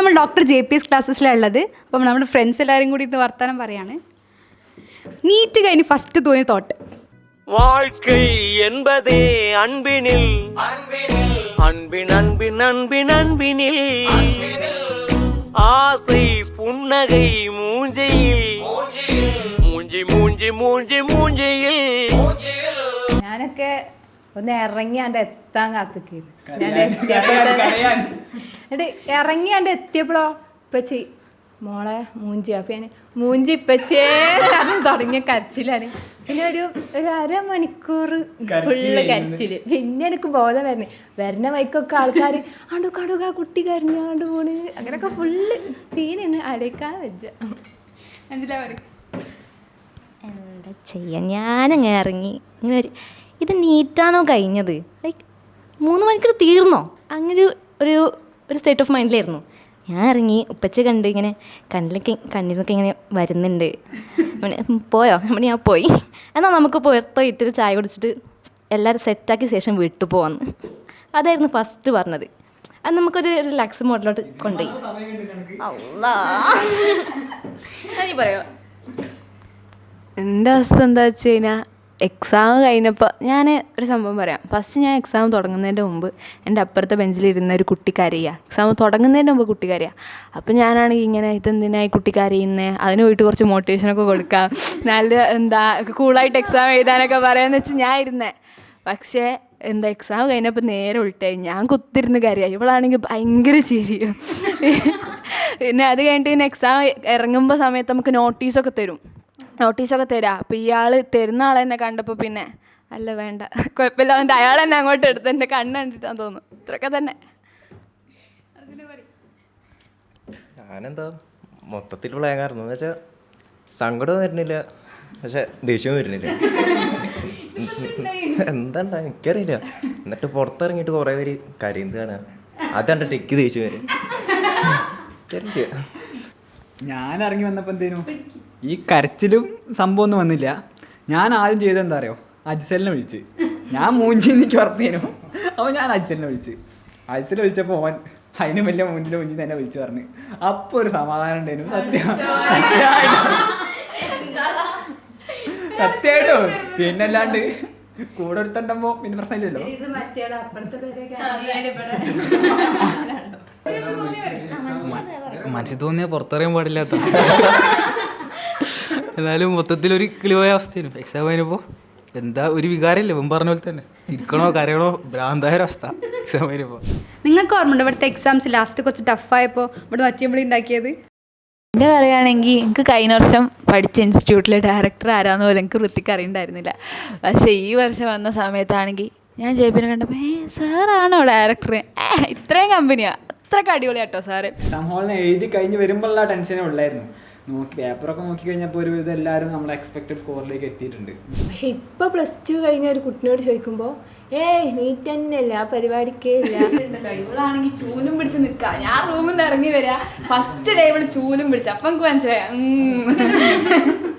നമ്മൾ doctor JPS ക്ലാസ്സസിലാണ് ഉള്ളത്. അപ്പം നമ്മുടെ ഫ്രണ്ട്സ് എല്ലാവരും കൂടി ഇത് വർത്തമാനം പറയാണ്. നീറ്റ് കഴിഞ്ഞ് ഫസ്റ്റ് തോന്നിയ തോട്ട് வாழ்க்கை என்பதே அன்பினில் அன்பின் அன்பின் அன்பின் அன்பினில் ஆசை புன்னகை மூஞ்சையில் மூஞ்சி மூஞ்சி மூஞ்சி மூஞ்சியில் ഞാനൊക്കെ ഒന്ന് ഇറങ്ങിയാണ്ട് എത്താൻ കാത്തിക്ക് എന്നിട്ട് ഇറങ്ങിയാണ്ട് എത്തിയപ്പോഴോ ഇപ്പച്ചി മോളെ മൂഞ്ചി അപ്പം ഞാൻ മൂഞ്ചി ഇപ്പച്ചേ തുടങ്ങിയ കരച്ചിലാണ്. പിന്നെ ഒരു അരമണിക്കൂർ ഫുള്ള് കരച്ചില്. പിന്നെ എനിക്ക് ബോധം വരുന്ന വൈക്കൊക്കെ ആൾക്കാർ ആണ്ടു കടുക കുട്ടി കരഞ്ഞാണ്ട് പോണ് അങ്ങനെയൊക്കെ ഫുള്ള് സീനിന്ന് അലക്കാൻ വെച്ച. എന്താ ചെയ്യാ, ഞാനങ്ങനെ ഇറങ്ങി ഇങ്ങനെ ഇത് നീറ്റാണോ കഴിഞ്ഞത്, ലൈക്ക് 3 മണിക്കൂർ തീർന്നോ, അങ്ങനെ ഒരു സ്റ്റേറ്റ് ഓഫ് മൈൻഡിലായിരുന്നു ഞാൻ. ഇറങ്ങി ഉപ്പച്ച കണ്ട് ഇങ്ങനെ കണ്ണിലൊക്കെ ഇങ്ങനെ വരുന്നുണ്ട്. പോയോ നമ്മൾ ഞാൻ പോയി, എന്നാൽ നമുക്ക് പുറത്തോയിട്ടൊരു ചായ കുടിച്ചിട്ട് എല്ലാവരും സെറ്റാക്കിയ ശേഷം വീട്ടിൽ പോവാന്ന്. അതായിരുന്നു ഫസ്റ്റ് പറഞ്ഞത്. അത് നമുക്കൊരു റിലാക്സ് മോഡിലോട്ട് കൊണ്ടുപോയി. അല്ലാ പറയോ എൻ്റെ അവസ്ഥ എന്താ വെച്ച് കഴിഞ്ഞാൽ എക്സാം കഴിഞ്ഞപ്പോൾ ഞാൻ ഒരു സംഭവം പറയാം. ഫസ്റ്റ് ഞാൻ എക്സാം തുടങ്ങുന്നതിൻ്റെ മുമ്പ് എൻ്റെ അപ്പുറത്തെ ബെഞ്ചിലിരുന്ന ഒരു കുട്ടി കരയുക. എക്സാം തുടങ്ങുന്നതിൻ്റെ മുമ്പ് കുട്ടി കരയുക. അപ്പം ഞാനാണെങ്കിൽ ഇങ്ങനെ ഇതെന്തിനായി കുട്ടി കരയുന്നത്, അതിന് പോയിട്ട് കുറച്ച് മോട്ടിവേഷനൊക്കെ കൊടുക്കാം, നല്ല കൂളായിട്ട് എക്സാം എഴുതാനൊക്കെ പറയാമെന്ന് വെച്ച് ഞാൻ ഇരുന്നേ. പക്ഷേ എക്സാം കഴിഞ്ഞപ്പോൾ നേരെ ഉൾട്ടായി. ഞാൻ കുത്തിരുന്ന് കരയായി, ഇവളാണെങ്കിൽ ഭയങ്കര ചിരിയും. പിന്നെ അത് കഴിഞ്ഞിട്ട് പിന്നെ എക്സാം ഇറങ്ങുമ്പോൾ സമയത്ത് നമുക്ക് നോട്ടീസൊക്കെ തരും. അപ്പോൾ ഇയാൾ തരുന്ന ആളെ തന്നെ കണ്ടപ്പോൾ പിന്നെ അല്ല വേണ്ട കുഴപ്പമില്ല എന്നിട്ട് അയാൾ തന്നെ അങ്ങോട്ട് എടുത്ത് എൻ്റെ കണ്ണ് കണ്ടിട്ടാന്ന് തോന്നുന്നു. ഇത്രയൊക്കെ തന്നെ. ഞാനെന്താ മൊത്തത്തിൽ പ്ലാങ്ങായിരുന്നു എന്ന് വെച്ചാൽ സങ്കടവും വരുന്നില്ല, പക്ഷെ ദേഷ്യവും വരുന്നില്ല. എന്താണ്ടാ എനിക്കറിയില്ല. എന്നിട്ട് പുറത്തിറങ്ങിയിട്ട് കുറേ പേര് കരയുന്നത് കാണുക, അതാണ്ട് ടെക്ക് ദേഷ്യം വരും. ഞാൻ ഇറങ്ങി വന്നപ്പോൾ എന്തേനു ഈ കരച്ചിലും സംഭവം ഒന്നും വന്നില്ല. ഞാൻ ആദ്യം ചെയ്തത് എന്താ അറിയോ, അജിസലിനെ വിളിച്ച്. ഞാൻ മൂഞ്ചി എനിക്ക് ഉറപ്പേനു. അപ്പോൾ ഞാൻ അജിസലിനെ വിളിച്ചപ്പോൾ ഓൻ അതിന് വലിയ മൂഞ്ചി തന്നെ വിളിച്ച് പറഞ്ഞു. അപ്പോൾ ഒരു സമാധാനം ഉണ്ടായിരുന്നു. സത്യമായിട്ടോ. പിന്നെ അല്ലാണ്ട് കൂടെ എടുത്തുണ്ടാകുമ്പോൾ പിന്നെ പ്രശ്നമില്ലല്ലോ. മനസ്സിൽ തോന്നിയാൽ പുറത്തറിയാൻ പാടില്ലാത്ത എന്നാലും മൊത്തത്തിലൊരു കിളിപോയ അവസ്ഥയായിരുന്നു. എക്സാം കഴിഞ്ഞപ്പോൾ എന്താ ഒരു വികാരമില്ല. ഇവൻ പറഞ്ഞ പോലെ തന്നെ ചിരിക്കണോ കരയണോ ഭ്രാന്തായ ഒരവസ്ഥ എക്സാം കഴിഞ്ഞപ്പോൾ. നിങ്ങൾക്ക് ഓർമ്മയുണ്ട് ഇവിടുത്തെ എക്സാംസ് ലാസ്റ്റ് കുറച്ച് ടഫായപ്പോൾ ഇവിടെ വച്ചമ്പളി ഉണ്ടാക്കിയത്? എൻ്റെ പറയുകയാണെങ്കിൽ എനിക്ക് കഴിഞ്ഞ വർഷം പഠിച്ച ഇൻസ്റ്റിറ്റ്യൂട്ടിലെ ഡയറക്ടർ ആരാന്ന് പോലും എനിക്ക് വൃത്തിക്ക് അറിയണ്ടായിരുന്നില്ല. പക്ഷേ ഈ വർഷം വന്ന സമയത്താണെങ്കിൽ ഞാൻ JPനെ കണ്ടപ്പോൾ സാറാണോ ഡയറക്ടർ, ഇത്രയും കമ്പനിയാണ്, അത്രയ്ക്ക് അടിപൊളിയാട്ടോ സാറ്. എക്സാം ഹാളിൽ എഴുതി കഴിഞ്ഞ് വരുമ്പോഴുള്ള ടെൻഷനേ ഉള്ളായിരുന്നു. പേപ്പറൊക്കെ നോക്കി കഴിഞ്ഞപ്പോൾ ഒരു ഇതെല്ലാവരും നമ്മുടെ എക്സ്പെക്റ്റഡ് സ്കോറിലേക്ക് എത്തിയിട്ടുണ്ട്. പക്ഷെ ഇപ്പോൾ +2 കഴിഞ്ഞ ഒരു കുട്ടിനോട് ചോദിക്കുമ്പോൾ നീറ്റ് തന്നെയല്ല, ആ പരിപാടിക്കേ ഇല്ല. ഇവളാണെങ്കിൽ ചൂലും പിടിച്ച് നിൽക്കുക. ഞാൻ റൂമിൽ നിന്ന് ഇറങ്ങി വരിക, ഫസ്റ്റ് ഡേ ഇവള് ചൂലും പിടിച്ച്. അപ്പം എനിക്ക് മനസ്സിലായി